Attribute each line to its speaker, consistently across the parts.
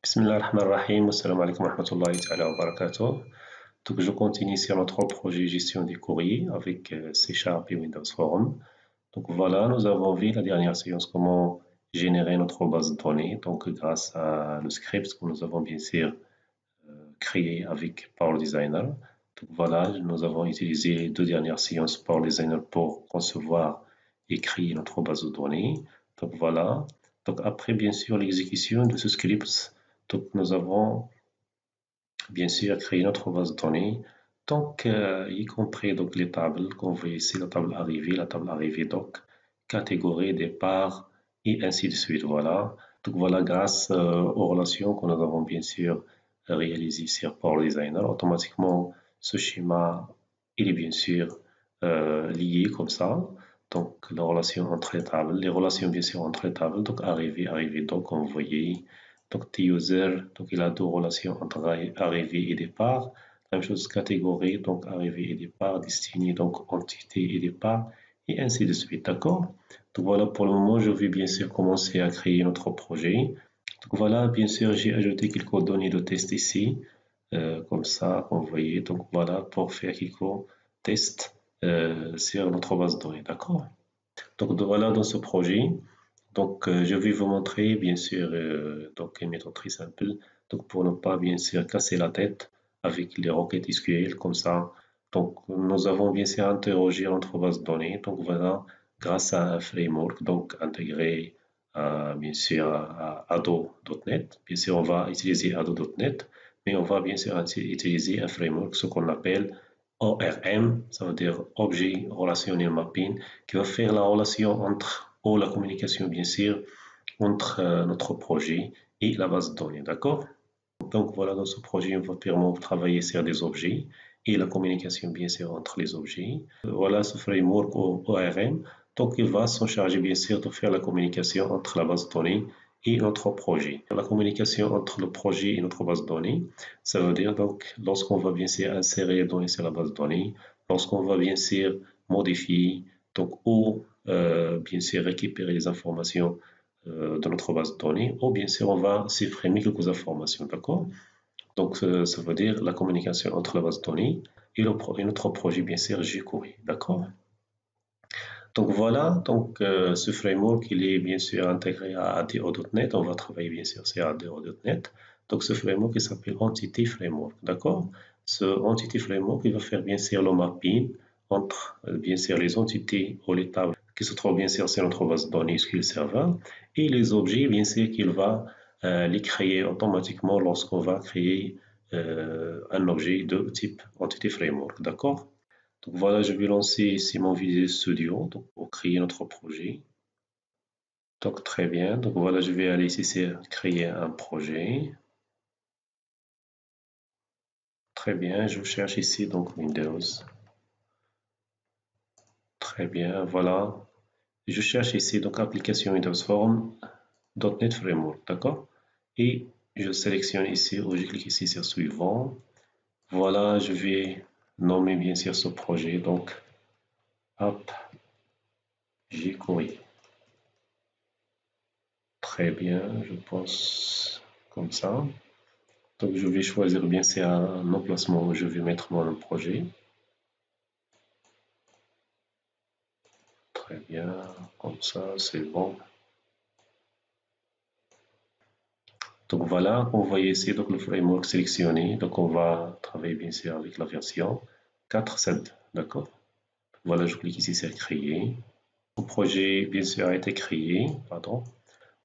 Speaker 1: Bismillah ar-Rahman ar-Rahim, assalamu alaikum wa rahmatullahi ta'ala wa barakatuh. Donc, je continue sur notre projet gestion des courriers avec C Sharp et Windows Form. Donc, voilà, nous avons vu la dernière séance comment générer notre base de données. Donc, grâce à le script que nous avons bien sûr créé avec Power Designer. Donc, voilà, nous avons utilisé les deux dernières séances Power Designer pour concevoir et créer notre base de données. Donc, voilà. Donc, après, bien sûr, l'exécution de ce script. Donc, nous avons bien sûr créé notre base de données, donc y compris donc, les tables qu'on voit ici, la table arrivée, donc catégorie, départ, et ainsi de suite. Voilà. Donc voilà, grâce aux relations que nous avons bien sûr réalisées sur Power Designer, automatiquement ce schéma il est bien sûr lié comme ça. Donc la relation entre les tables, les relations bien sûr entre les tables, donc arrivée, donc envoyé. Donc T-user, donc il a deux relations entre arrivée et départ. La même chose catégorie, donc arrivée et départ, destiné, donc entité et départ, et ainsi de suite. D'accord? Donc voilà, pour le moment, je vais bien sûr commencer à créer notre projet. Donc voilà, bien sûr, j'ai ajouté quelques données de test ici, comme ça, vous voyez. Donc voilà, pour faire quelques tests sur notre base de données. D'accord? Donc voilà, dans ce projet, donc je vais vous montrer bien sûr donc une méthode très simple. Donc pour ne pas bien sûr casser la tête avec les requêtes SQL comme ça. Donc nous avons bien sûr interrogé notre base de données. Donc voilà, grâce à un framework donc intégré bien sûr à Ado.NET. Bien sûr on va utiliser Ado.NET, mais on va bien sûr utiliser un framework ce qu'on appelle ORM, ça veut dire Objet Relationnel Mapping, qui va faire la relation entre, ou la communication bien sûr, entre notre projet et la base de données, d'accord? Donc voilà, dans ce projet, on va vraiment travailler sur des objets et la communication bien sûr entre les objets. Voilà ce framework ORM, donc il va s'en charger bien sûr de faire la communication entre la base de données et notre projet. La communication entre le projet et notre base de données, ça veut dire donc lorsqu'on va bien sûr insérer les données sur la base de données, lorsqu'on va bien sûr modifier donc, ou bien sûr récupérer les informations de notre base de données, ou bien sûr on va supprimer quelques informations, d'accord? Donc ça veut dire la communication entre la base de données et, et notre projet bien sûr jQuery, d'accord? Donc voilà, donc ce framework il est bien sûr intégré à ADO.NET, on va travailler bien sûr sur ADO.NET. Donc ce framework il s'appelle Entity Framework, d'accord? Ce Entity Framework il va faire bien sûr le mapping entre bien sûr les entités ou les tables qui se trouvent bien sûr sur notre base de données SQL Server et les objets bien sûr qu'il va les créer automatiquement lorsqu'on va créer un objet de type Entity Framework, d'accord? Donc voilà, je vais lancer ici mon Visual Studio donc pour créer notre projet. Donc très bien, donc voilà, je vais aller ici sur créer un projet. Très bien, je cherche ici donc Windows. Très bien, voilà. Je cherche ici donc application Windows Form .NET Framework, d'accord? Et je sélectionne ici ou je clique ici sur suivant. Voilà, je vais nommer bien sûr ce projet donc app jQuery. Très bien, je pense comme ça. Donc je vais choisir bien c'est un emplacement où je vais mettre mon projet. Très bien, comme ça c'est bon. Donc voilà, vous voyez ici donc, le framework sélectionné. Donc on va travailler bien sûr avec la version 4.7, d'accord? Voilà, je clique ici sur créer. Le projet bien sûr a été créé, pardon.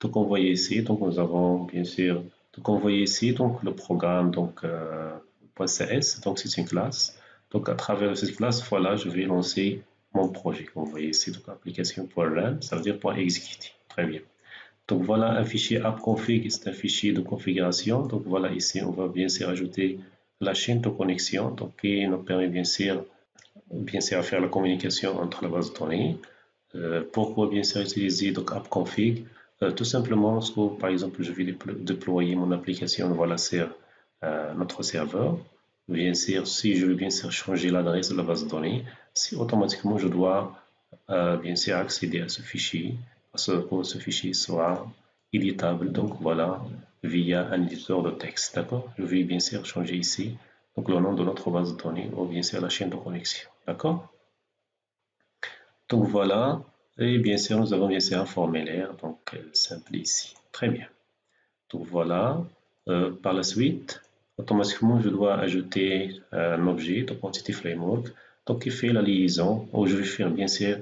Speaker 1: Donc on voit ici, donc nous avons bien sûr, donc on voit ici donc le programme donc .cs, donc c'est une classe. Donc à travers cette classe, voilà, je vais lancer mon projet. Vous voyez ici donc application.run, ça veut dire .execute. Très bien. Donc voilà un fichier appconfig, c'est un fichier de configuration. Donc voilà ici on va bien sûr ajouter la chaîne de connexion, donc qui nous permet bien sûr à faire la communication entre la base de données. Pourquoi bien sûr utiliser donc appconfig? Tout simplement parce que par exemple je vais déployer mon application voilà sur notre serveur. Bien sûr, si je veux bien sûr changer l'adresse de la base de données, si automatiquement je dois bien sûr accéder à ce fichier, parce que ce fichier sera éditable. Donc voilà, via un éditeur de texte, d'accord? Je vais bien sûr changer ici donc le nom de notre base de données ou bien sûr la chaîne de connexion, d'accord? Donc voilà, et bien sûr nous avons bien sûr un formulaire donc simple ici, très bien. Donc voilà, par la suite, automatiquement je dois ajouter un objet de Entity Framework donc qui fait la liaison où je vais faire bien sûr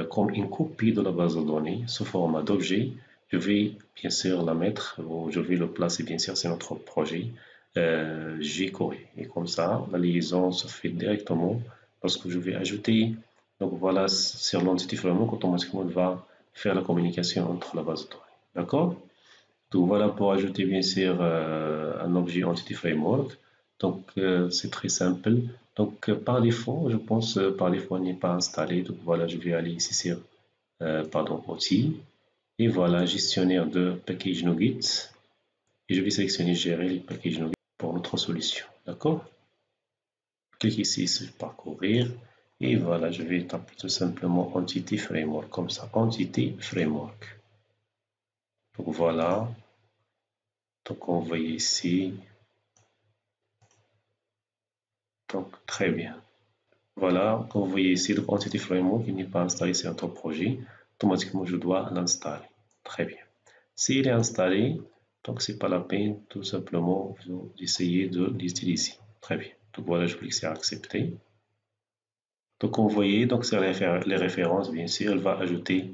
Speaker 1: comme une copie de la base de données sous format d'objet. Je vais bien sûr la mettre ou je vais le placer bien sûr sur notre projet jQuery. Et comme ça, la liaison se fait directement lorsque je vais ajouter. Donc voilà, sur l'Entity Framework, automatiquement il va faire la communication entre la base de données. D'accord? Donc voilà pour ajouter bien sûr un objet Entity Framework. Donc c'est très simple. Donc par défaut, je pense par défaut il n'est pas installé. Donc voilà, je vais aller ici sur pardon, outils et voilà gestionnaire de package NuGet et je vais sélectionner gérer les packages NuGet pour notre solution. D'accord? Clique ici sur parcourir et voilà, je vais taper tout simplement Entity Framework comme ça. Entity Framework. Donc voilà. Donc on voit ici. Donc, très bien. Voilà, comme vous voyez ici, le Entity Framework il n'est pas installé sur notre projet. Automatiquement, je dois l'installer. Très bien. S'il est installé, donc c'est pas la peine, tout simplement, d'essayer de l'utiliser. Très bien. Donc voilà, je clique sur accepter. Donc, comme vous voyez, donc sur les références, bien sûr, elle va ajouter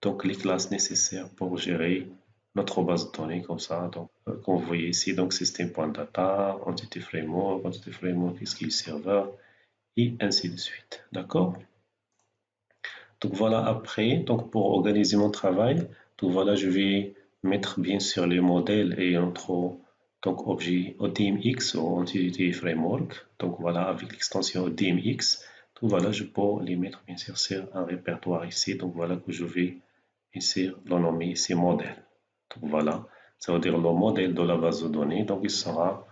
Speaker 1: donc les classes nécessaires pour gérer notre base de données comme ça. Donc, comme vous voyez ici, donc system.data, Entity Framework, SQL Server, et ainsi de suite. D'accord? Donc voilà, après, donc pour organiser mon travail, donc voilà, je vais mettre bien sûr les modèles et notre donc objet ODMX ou Entity Framework. Donc voilà, avec l'extension ODMX, donc voilà, je peux les mettre bien sûr sur un répertoire ici. Donc voilà que je vais bien sûr le nommer ici modèle. Donc voilà, ça veut dire le modèle de la base de données. Donc il sera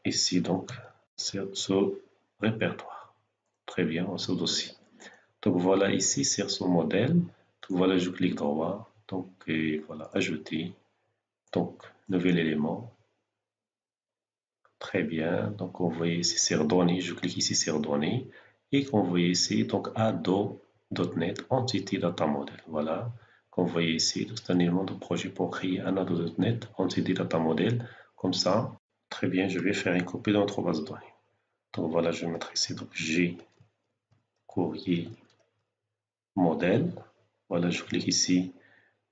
Speaker 1: ici donc sur ce répertoire. Très bien, on se dossier. Donc voilà ici sur ce modèle. Donc voilà, je clique droit. Donc et voilà, ajouter. Donc nouvel élément. Très bien. Donc on voit ici sur données. Je clique ici sur données. Et qu'on voit ici, donc Ado.NET Entity Data Model. Voilà. Qu'on voit ici, c'est un élément de projet pour créer un Ado.NET Entity Data Model. Comme ça, très bien, je vais faire une copie de notre base de données. Donc voilà, je vais mettre ici donc G courrier modèle. Voilà, je clique ici,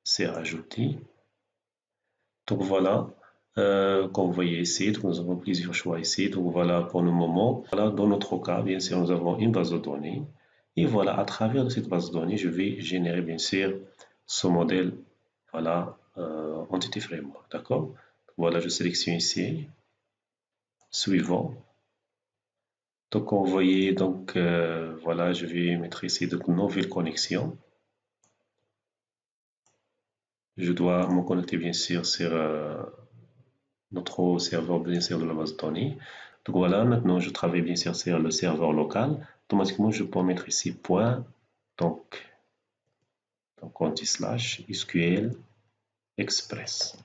Speaker 1: c'est ajouter. Donc voilà, comme vous voyez ici, donc nous avons plusieurs choix ici. Donc voilà pour le moment. Voilà, dans notre cas, bien sûr, nous avons une base de données. Et voilà, à travers cette base de données, je vais générer bien sûr ce modèle, voilà, Entity Framework. D'accord? Voilà, je sélectionne ici, suivant. Donc, comme vous voyez, donc voilà, je vais mettre ici de nouvelles connexions. Je dois me connecter bien sûr sur notre serveur bien sûr de la base de données. Donc voilà, maintenant je travaille bien sûr sur le serveur local. Automatiquement, je peux mettre ici point, donc anti/slash SQL Express.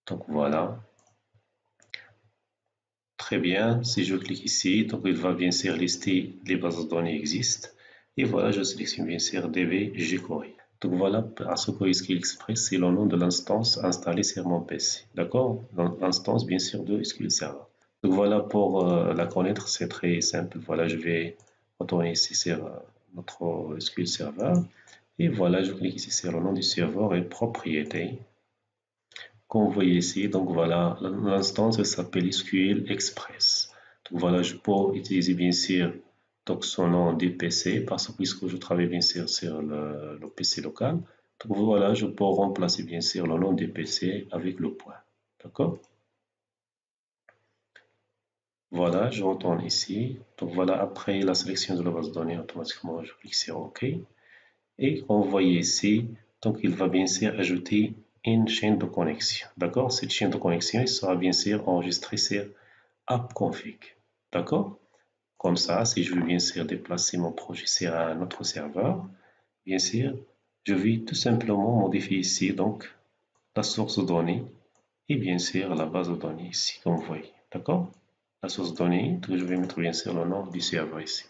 Speaker 1: Donc voilà, très bien. Si je clique ici, donc il va bien sûr lister les bases de données existent. Et voilà, je sélectionne bien sûr DB jQuery. Donc voilà, parce que SQL Express, c'est le nom de l'instance installée sur mon PC. D'accord? L'instance, bien sûr, de SQL Server. Donc voilà, pour la connaître, c'est très simple. Voilà, je vais retourner ici sur notre SQL Server. Et voilà, je clique ici sur le nom du serveur et propriété. Comme vous voyez ici, donc voilà, l'instance s'appelle SQL Express. Donc voilà, je peux utiliser bien sûr donc son nom du PC parce que puisque je travaille bien sûr sur le PC local. Donc voilà, je peux remplacer bien sûr le nom du PC avec le point. D'accord? Voilà, je retourne ici. Donc voilà, après la sélection de la base de données, automatiquement, je clique sur OK. Et comme vous voyez ici, donc il va bien sûr ajouter une chaîne de connexion. D'accord? Cette chaîne de connexion il sera bien sûr enregistrée sur AppConfig. D'accord? Comme ça, si je veux bien sûr déplacer mon projet sur un autre serveur, bien sûr, je vais tout simplement modifier ici donc la source de données et bien sûr la base de données ici, comme vous voyez. D'accord? La source de données, donc je vais mettre bien sûr le nom du serveur ici.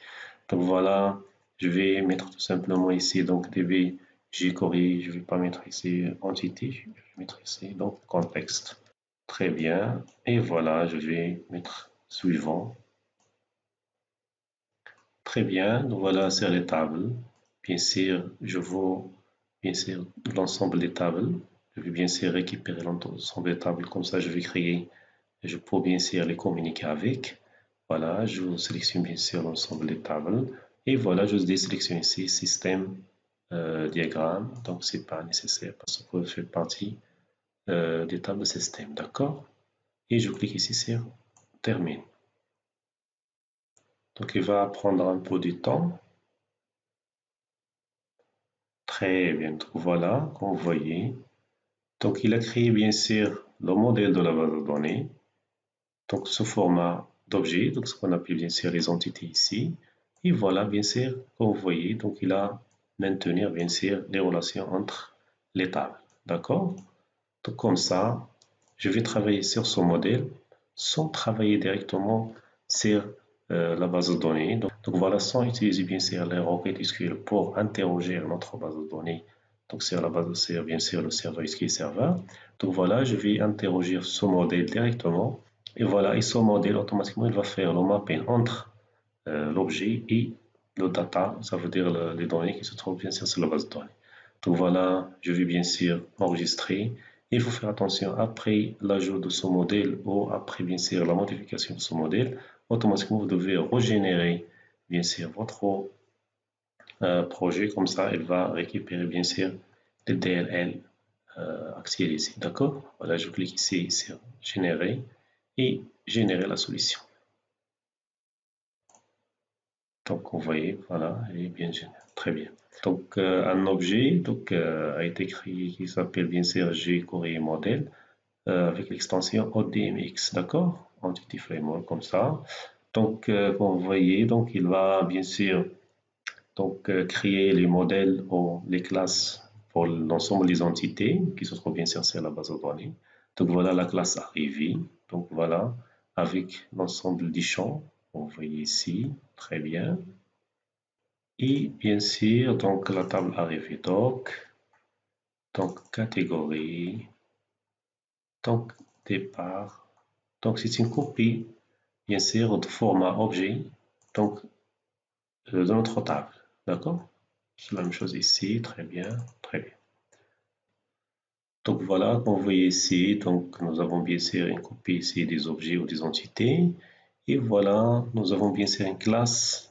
Speaker 1: Donc voilà, je vais mettre tout simplement ici donc DB jQuery, je ne vais pas mettre ici entité, je vais mettre ici donc contexte. Très bien, et voilà, je vais mettre suivant. Très bien, donc voilà, c'est les tables. Bien sûr, je veux bien sûr l'ensemble des tables. Je vais bien sûr récupérer l'ensemble des tables, comme ça je vais créer, je peux bien sûr les communiquer avec. Voilà, je sélectionne bien sûr l'ensemble des tables. Et voilà, je désélectionne ici système diagramme. Donc, c'est pas nécessaire parce que ça fait partie des tables de système. D'accord? Et je clique ici sur termine. Donc, il va prendre un peu de temps. Très bien. Donc, voilà, comme vous voyez. Donc, il a créé bien sûr le modèle de la base de données. Donc, sous format d'objet, donc ce qu'on appelle bien sûr les entités ici. Et voilà, bien sûr, comme vous voyez, donc il a maintenir bien sûr les relations entre les tables. D'accord? Donc, comme ça, je vais travailler sur ce modèle sans travailler directement sur la base de données. Donc voilà, sans utiliser bien sûr les requêtes SQL pour interroger notre base de données. Donc sur la base de bien sûr le serveur SQL Server. Donc voilà, je vais interroger ce modèle directement. Et voilà, et ce modèle automatiquement il va faire le mapping entre l'objet et le data, ça veut dire les données qui se trouvent bien sûr sur la base de données. Donc voilà, je vais bien sûr enregistrer. Il faut faire attention, après l'ajout de ce modèle ou après bien sûr la modification de ce modèle, automatiquement vous devez régénérer bien sûr votre projet, comme ça il va récupérer bien sûr les DLL actualisés. D'accord? Voilà, je clique ici sur générer et générer la solution. Donc vous voyez, voilà, elle est bien générée. Très bien. Donc un objet donc, a été créé qui s'appelle bien sûr jQuery Model avec l'extension ODMX, d'accord? Entity Framework comme ça. Donc comme vous voyez, donc il va bien sûr donc créer les modèles ou les classes pour l'ensemble des entités qui se trouvent bien sûr sur la base de données. Donc voilà la classe arrivée. Donc voilà avec l'ensemble des champs. Vous voyez ici, très bien. Et bien sûr, donc la table arrivée doc, donc catégorie, donc départ. Donc c'est une copie, bien sûr, de format objet, donc de notre table. D'accord? C'est la même chose ici, très bien, très bien. Donc voilà, comme vous voyez ici, donc nous avons bien sûr une copie ici des objets ou des entités. Et voilà, nous avons bien sûr une classe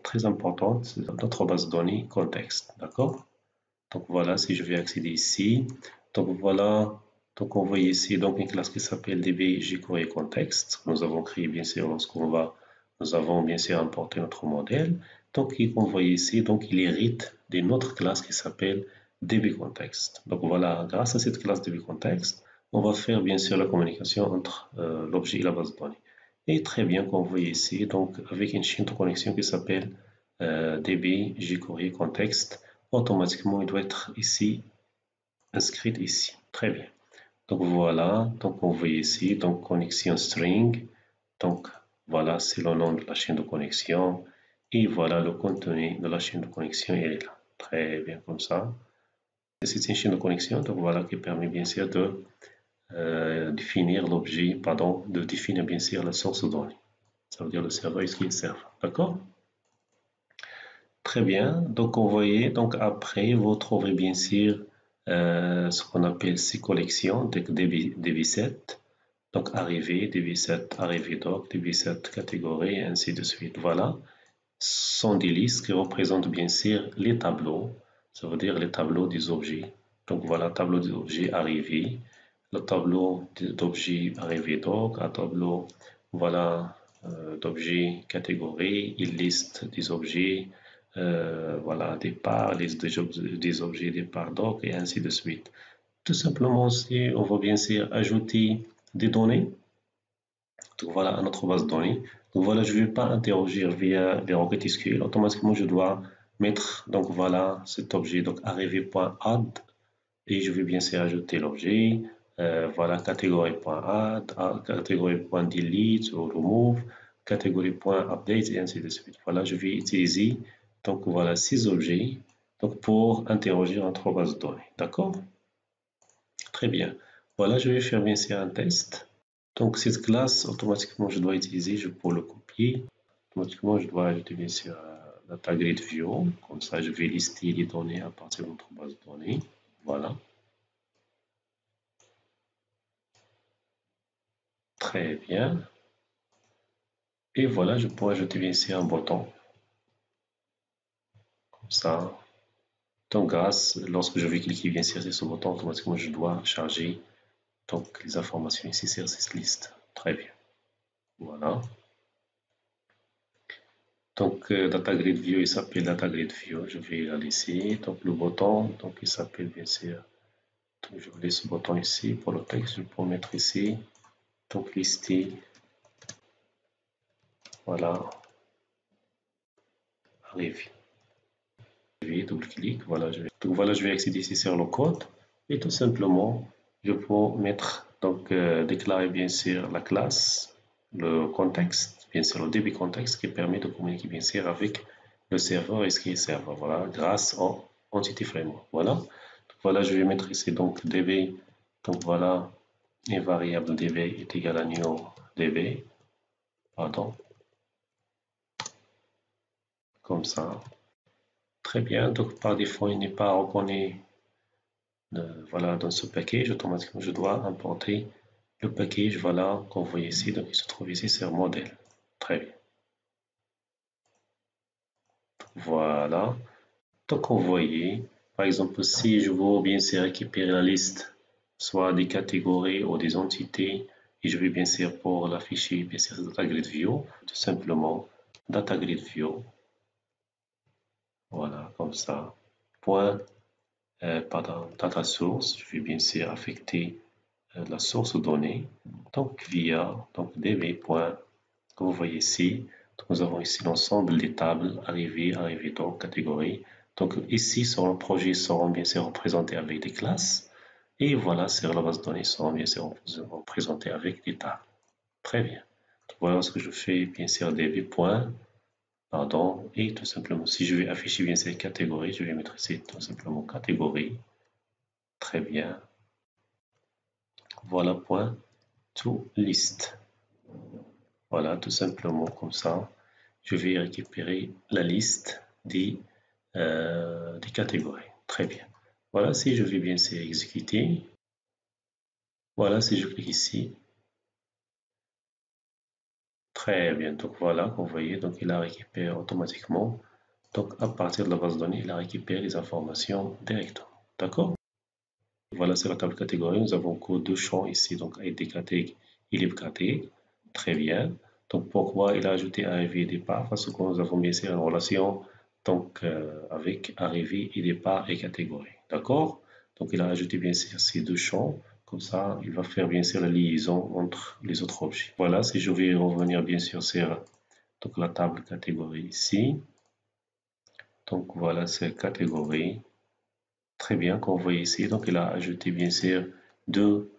Speaker 1: très importante, notre base de données contexte. D'accord? Donc voilà, si je vais accéder ici, donc voilà, donc on voit ici donc une classe qui s'appelle DB jQuery Context. Nous avons créé bien sûr nous avons bien sûr importé notre modèle. Donc comme vous voyez ici, donc il hérite d'une autre classe qui s'appelle DB Context. Donc voilà, grâce à cette classe DB Context, on va faire bien sûr la communication entre l'objet et la base de données. Et très bien, comme vous voyez ici, donc avec une chaîne de connexion qui s'appelle DB jQuery Context, automatiquement il doit être ici inscrit ici. Très bien. Donc voilà, donc on voit ici donc connexion string. Donc voilà, c'est le nom de la chaîne de connexion et voilà le contenu de la chaîne de connexion, il est là. Très bien comme ça. C'est une chaîne de connexion, donc voilà qui permet bien sûr de définir l'objet, pardon, de définir bien sûr la source de données. Ça veut dire le serveur SQL Server. D'accord? Très bien. Donc, vous voyez, donc après, vous trouverez bien sûr ce qu'on appelle ces collections, donc DB7, donc arrivée, DB7, arrivée doc, DB7 catégorie, et ainsi de suite. Voilà. Ce sont des listes qui représentent bien sûr les tableaux, ça veut dire les tableaux des objets. Donc voilà, tableau des objets arrivés, le tableau d'objets arrivés doc, un tableau, voilà, d'objets catégorie, une liste des objets, voilà, départ, liste des objets départ doc et ainsi de suite. Tout simplement, si on va bien sûr ajouter des données, donc voilà à notre base de données. Donc voilà, je ne vais pas interroger via les requêtes SQL. Automatiquement, je dois mettre donc voilà cet objet donc arrivé.add et je vais bien sûr ajouter l'objet. Voilà, catégorie.add, catégorie.delete ou remove, catégorie.update et ainsi de suite. Voilà, je vais utiliser donc voilà 6 objets donc pour interroger entre bases de données. D'accord? Très bien. Voilà, je vais faire bien sûr un test. Donc cette classe, automatiquement, je dois utiliser, pour le copier, automatiquement, je dois ajouter bien sûr data grid view. Comme ça, je vais lister les données à partir de notre base de données. Voilà. Très bien. Et voilà, je pourrais ajouter bien sûr un bouton. Comme ça. Donc, lorsque je vais cliquer bien sûr sur ce bouton, automatiquement, je dois charger donc, les informations ici sur cette liste. Très bien. Voilà. Donc, Data Grid View, il s'appelle Data Grid View. Je vais la laisser. Donc, le bouton, donc, il s'appelle bien sûr. Donc, je vais laisser ce bouton ici pour le texte. Je peux mettre ici. Donc, lister. Voilà. Arrive. Double-clic. Voilà, donc, voilà, je vais accéder ici sur le code. Et tout simplement, je peux mettre, donc, déclarer bien sûr la classe, le contexte, bien sûr le DB contexte qui permet de communiquer bien sûr avec le serveur et ce qui est serveur. Voilà, grâce au Entity Framework. Voilà. Donc, voilà, je vais mettre ici donc DB. Donc voilà, une variable DB est égale à new DB. Pardon. Comme ça. Très bien. Donc par défaut, il n'est pas reconnu. Voilà, dans ce package, automatiquement, je dois importer le package, voilà, qu'on voit ici. Donc, il se trouve ici sur modèle. Très bien. Voilà. Donc, vous voyez, par exemple, si je veux bien sûr récupérer la liste, soit des catégories ou des entités, et je vais bien sûr pour l'afficher, bien sûr, data grid view, tout simplement, data grid view. Voilà, comme ça. Point, pardon, data source, je vais bien sûr affecter la source de données, donc via donc db. Comme vous voyez ici, donc nous avons ici l'ensemble des tables arrivées donc catégorie. Donc ici sur le projet seront bien sûr représentés avec des classes et voilà sur la base de données seront bien sûr représentés avec des tables. Très bien. Donc, voilà ce que je fais bien sûr db. Pardon, et tout simplement si je vais afficher bien ces catégories, je vais mettre ici tout simplement catégorie. Très bien. Voilà point to list. Voilà, tout simplement comme ça. Je vais récupérer la liste des catégories. Très bien. Voilà, si je vais bien c'est exécuter. Voilà, si je clique ici. Très bien. Donc voilà, vous voyez, donc il a récupéré automatiquement. Donc à partir de la base de données, il a récupéré les informations directement. D'accord? Voilà, c'est la table catégorie. Nous avons encore deux champs ici, donc ID catégorie et libre catégorie. Très bien. Donc pourquoi il a ajouté arrivée et départ? Parce que nous avons bien sûr une relation donc, avec arrivée et départ et catégorie. D'accord? Donc il a ajouté bien sûr ces deux champs. Comme ça, il va faire bien sûr la liaison entre les autres objets. Voilà, si je vais revenir bien sûr sur donc, la table catégorie ici. Donc voilà, c'est catégorie. Très bien, comme vous voyez ici, donc il a ajouté bien sûr deux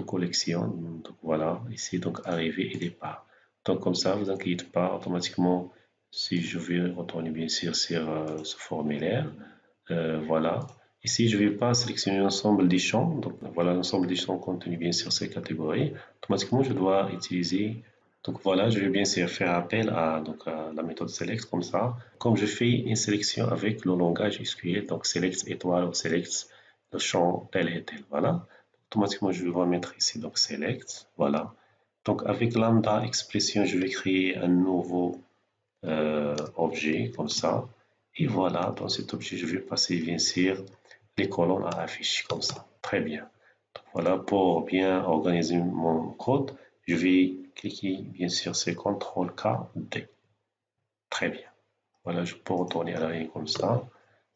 Speaker 1: collections. Donc voilà, ici donc arrivée et départ. Donc comme ça, vous inquiétez pas, automatiquement, si je vais retourner bien sûr sur ce formulaire, voilà. Ici, je ne vais pas sélectionner l'ensemble des champs. Donc voilà, l'ensemble des champs contenus bien sûr ces catégories. Automatiquement, je dois utiliser. Donc voilà, je vais bien sûr faire appel à la méthode select comme ça. Comme je fais une sélection avec le langage SQL, donc select étoile ou select le champ tel et tel. Voilà. Automatiquement, je vais mettre ici donc select. Voilà. Donc avec lambda expression, je vais créer un nouveau objet comme ça. Et voilà, dans cet objet, je vais passer bien sûr les colonnes à afficher comme ça. Très bien. Donc, voilà, pour bien organiser mon code, je vais cliquer bien sûr sur CTRL-K, D. Très bien. Voilà, je peux retourner à l'arrière comme ça,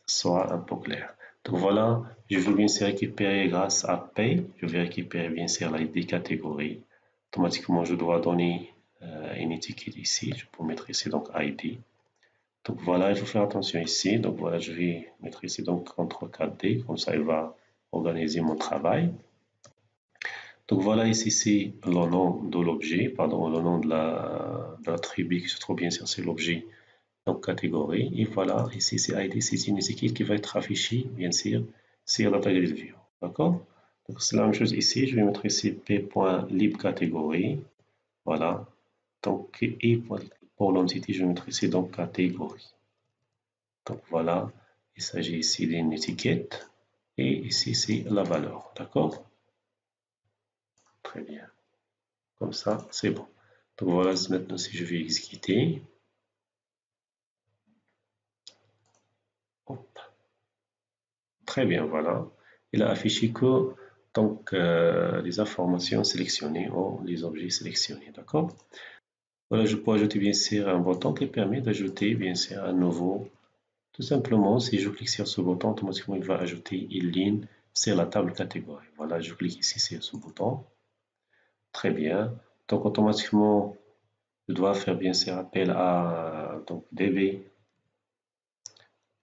Speaker 1: soit un peu clair. Donc voilà, je vais bien sûr récupérer grâce à Pay, je vais récupérer bien sûr l'ID catégorie. Automatiquement, je dois donner une étiquette ici. Je peux mettre ici donc ID. Donc voilà, il faut faire attention ici. Donc voilà, je vais mettre ici donc CTRL 4D, comme ça il va organiser mon travail. Donc voilà, ici c'est le nom de l'objet, pardon, le nom de l'attribut qui se trouve bien sûr c'est l'objet, donc catégorie. Et voilà, ici c'est ID, c'est une étiquette qui va être affichée bien sûr sur la grid view. D'accord? Donc c'est la même chose ici, je vais mettre ici p.libcatégorie. Voilà. Donc, et pour l'entité, je vais mettre ici donc catégorie. Donc voilà, il s'agit ici d'une étiquette et ici c'est la valeur. D'accord? Très bien. Comme ça, c'est bon. Donc voilà, maintenant si je vais exécuter. Hop. Très bien, voilà. Il a affiché que donc, les informations sélectionnées ou les objets sélectionnés. D'accord? Voilà, je peux ajouter bien sûr un bouton qui permet d'ajouter bien sûr un nouveau. Tout simplement, si je clique sur ce bouton, automatiquement, il va ajouter une ligne sur la table catégorie. Voilà, je clique ici sur ce bouton. Très bien. Donc, automatiquement, je dois faire bien sûr appel à donc, DB.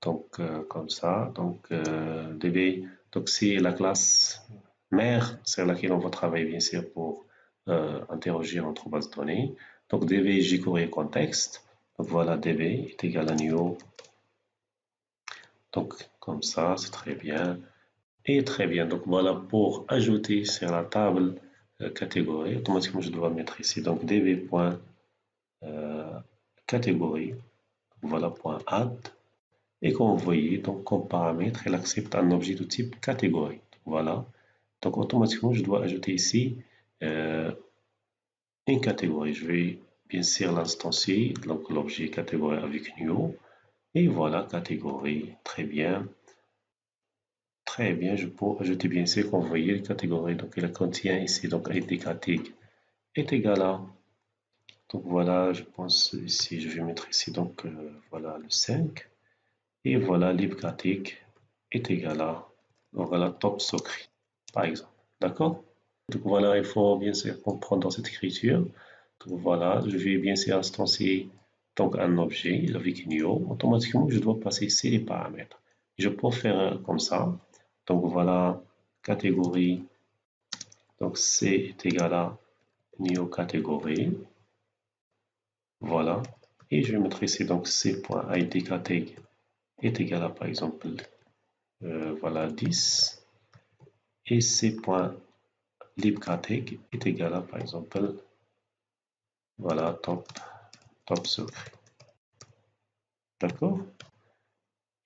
Speaker 1: Donc, comme ça. Donc, DB, donc c'est la classe mère sur laquelle on va travailler bien sûr pour interroger notre base de données. Donc, DB jQuery contexte. Donc, voilà, DB est égal à new. Donc, comme ça, c'est très bien. Et très bien, donc voilà pour ajouter sur la table catégorie. Automatiquement, je dois mettre ici donc db.catégorie. Voilà, point add. Et comme vous voyez, donc comme paramètre, elle accepte un objet de type catégorie. Voilà. Donc automatiquement, je dois ajouter ici une catégorie. Je vais bien sûr l'instancier, donc l'objet catégorie avec new. Et voilà, catégorie. Très bien. Très bien, je peux ajouter bien sûr qu'on voyait les catégories. Donc, elle contient ici, donc id est égal à. Donc, voilà, je pense ici, je vais mettre ici, donc, voilà, le 5. Et voilà, libcatig est égal à, donc, voilà, top secret, par exemple. D'accord? Donc, voilà, il faut bien sûr comprendre cette écriture. Donc, voilà, je vais bien sûr instancier donc, un objet avec new. Automatiquement, je dois passer ici les paramètres. Je peux faire comme ça. Donc voilà, catégorie, donc C est égal à new catégorie. Voilà, et je vais mettre ici donc C.idCateg est égal à par exemple voilà 10 et C.libcateg est égal à par exemple voilà top secret. D'accord?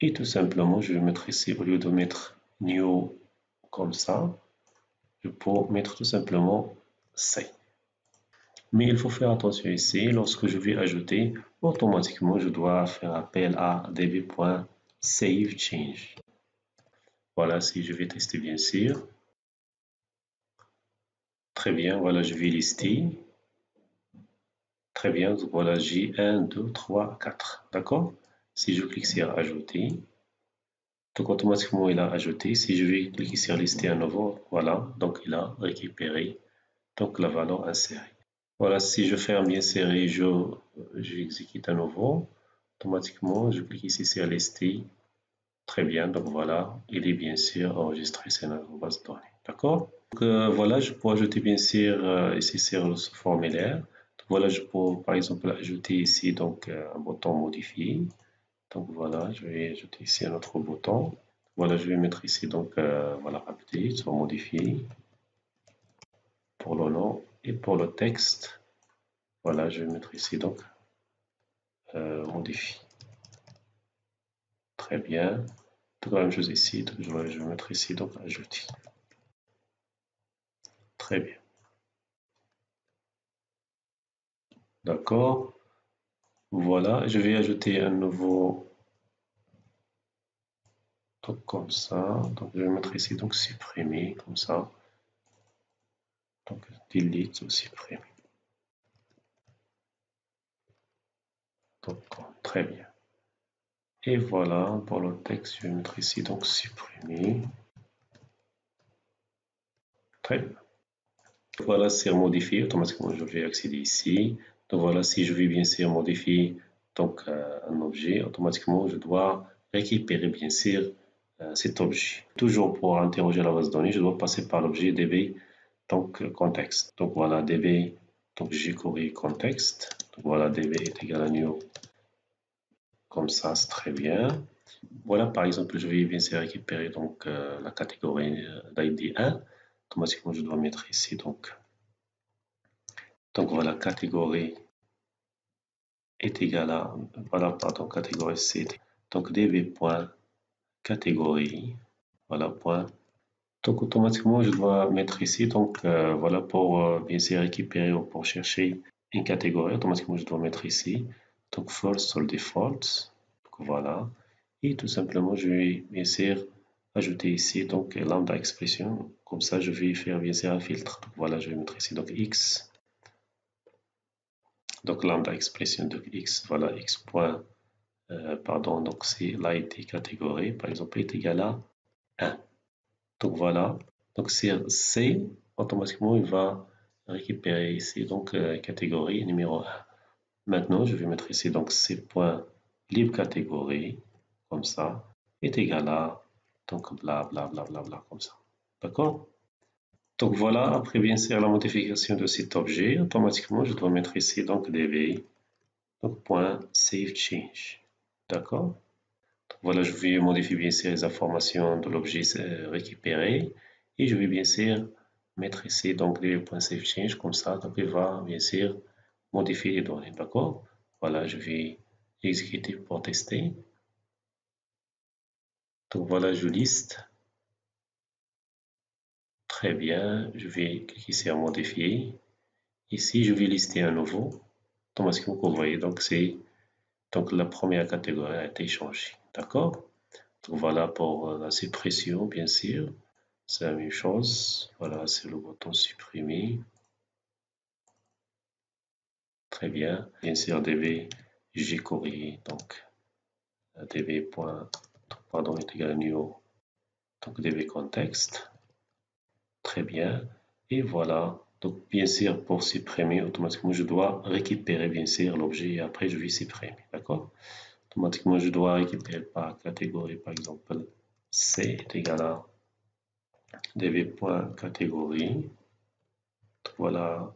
Speaker 1: Et tout simplement, je vais mettre ici au lieu de mettre new comme ça, je peux mettre tout simplement C. Mais il faut faire attention ici, lorsque je vais ajouter, automatiquement, je dois faire appel à db.savechange. Voilà, si je vais tester bien sûr. Très bien, voilà, je vais lister. Très bien, voilà, j'ai 1, 2, 3, 4. D'accord? Si je clique sur ajouter, donc automatiquement il a ajouté. Si je vais cliquer sur lister à nouveau, voilà, donc il a récupéré donc la valeur insérée. Voilà, si je ferme bien serré, j'exécute à nouveau. Automatiquement, je clique ici sur lister. Très bien, donc voilà, il est bien sûr enregistré sur notre base de données. D'accord? Donc voilà, je peux ajouter bien sûr ici sur ce formulaire. Donc, voilà, je peux par exemple ajouter ici donc un bouton modifier. Donc voilà, je vais ajouter ici un autre bouton. Voilà, je vais mettre ici donc voilà, update ou modifier pour le nom et pour le texte. Voilà, je vais mettre ici donc modifier. Très bien. Donc la même chose ici, donc je vais mettre ici donc ajouter. Très bien. D'accord. Voilà, je vais ajouter un nouveau. Donc comme ça. Donc je vais mettre ici donc supprimer comme ça. Donc delete ou supprimer. Donc très bien. Et voilà, pour le texte, je vais mettre ici donc supprimer. Très bien. Voilà, c'est modifié. Automatiquement, je vais accéder ici. Donc voilà, si je vais bien sûr modifier donc, un objet, automatiquement, je dois récupérer bien sûr cet objet. Toujours pour interroger la base de données, je dois passer par l'objet DB, donc contexte. Donc voilà, DB, donc jQuery contexte. Donc voilà, DB est égal à new. Comme ça, c'est très bien. Voilà, par exemple, je vais bien sûr récupérer donc la catégorie d'ID 1. Automatiquement, je dois mettre ici donc voilà, catégorie est égal à, voilà, pardon, catégorie C. Donc db.catégorie, voilà, point. Donc automatiquement, je dois mettre ici, donc voilà, pour bien sûr récupérer ou pour chercher une catégorie, automatiquement, je dois mettre ici, donc false sur le default, donc voilà. Et tout simplement, je vais bien sûr ajouter ici, donc lambda expression, comme ça, je vais faire bien sûr un filtre. Donc voilà, je vais mettre ici, donc x, donc lambda expression de x, voilà, x point, pardon, donc c'est l'ID catégorie, par exemple, est égal à 1. Donc voilà, donc C, automatiquement, il va récupérer ici, donc catégorie numéro 1. Maintenant, je vais mettre ici, donc C.libre catégorie, comme ça, est égal à, donc bla bla bla bla bla, comme ça. D'accord? Donc voilà, après bien sûr la modification de cet objet, automatiquement, je dois mettre ici, donc db, donc point save change. D'accord? Voilà, je vais modifier bien sûr les informations de l'objet récupéré et je vais bien sûr mettre ici donc db.savechange comme ça, donc il va bien sûr modifier les données, d'accord? Voilà, je vais exécuter pour tester. Donc voilà, je liste. Très bien, je vais cliquer sur modifier. Ici, je vais lister un nouveau. Automatiquement, vous voyez, donc c'est donc la première catégorie a été changée, d'accord? Donc voilà pour la suppression, bien sûr. C'est la même chose. Voilà, c'est le bouton supprimer. Très bien. Bien sûr, db jQuery, donc db. Pardon, est égal à new. Donc db contexte. Très bien. Et voilà. Donc bien sûr, pour supprimer, automatiquement, je dois récupérer bien sûr l'objet et après je vais supprimer. D'accord? Automatiquement, je dois récupérer par catégorie, par exemple, C est égal à db.catégorie. Voilà.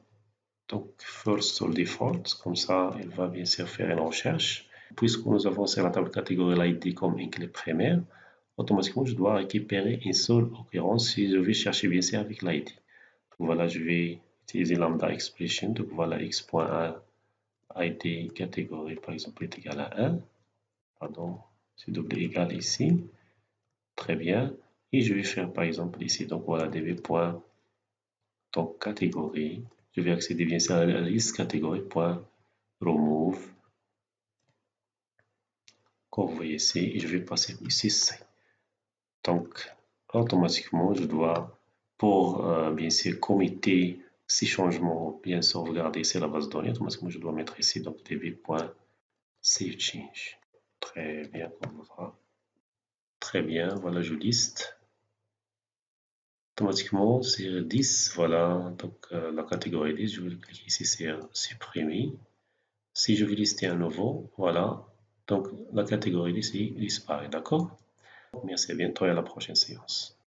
Speaker 1: Donc, first sur default, comme ça, il va bien sûr faire une recherche. Puisque nous avons sur la table catégorie l'ID comme une clé primaire, automatiquement, je dois récupérer une seule occurrence si je vais chercher bien sûr avec l'ID. Donc voilà, je vais utiliser lambda expression. Donc voilà, x.1 ID catégorie, par exemple, est égal à 1. Pardon, c'est double égal ici. Très bien. Et je vais faire par exemple ici, donc voilà, db. Donc catégorie. Je vais accéder bien sûr à la liste catégorie. Remove, comme vous voyez ici, et je vais passer ici C. Donc, automatiquement, je dois, pour bien sûr committer ces changements, bien sauvegarder, c'est la base de données, automatiquement, je dois mettre ici, donc db.savechange. Très bien, comme on voit. Très bien, voilà, je liste. Automatiquement, c'est 10, voilà, donc la catégorie 10, je vais cliquer ici sur supprimer. Si je veux lister un nouveau, voilà, donc la catégorie ici disparaît, d'accord? Merci, à bientôt et à la prochaine séance.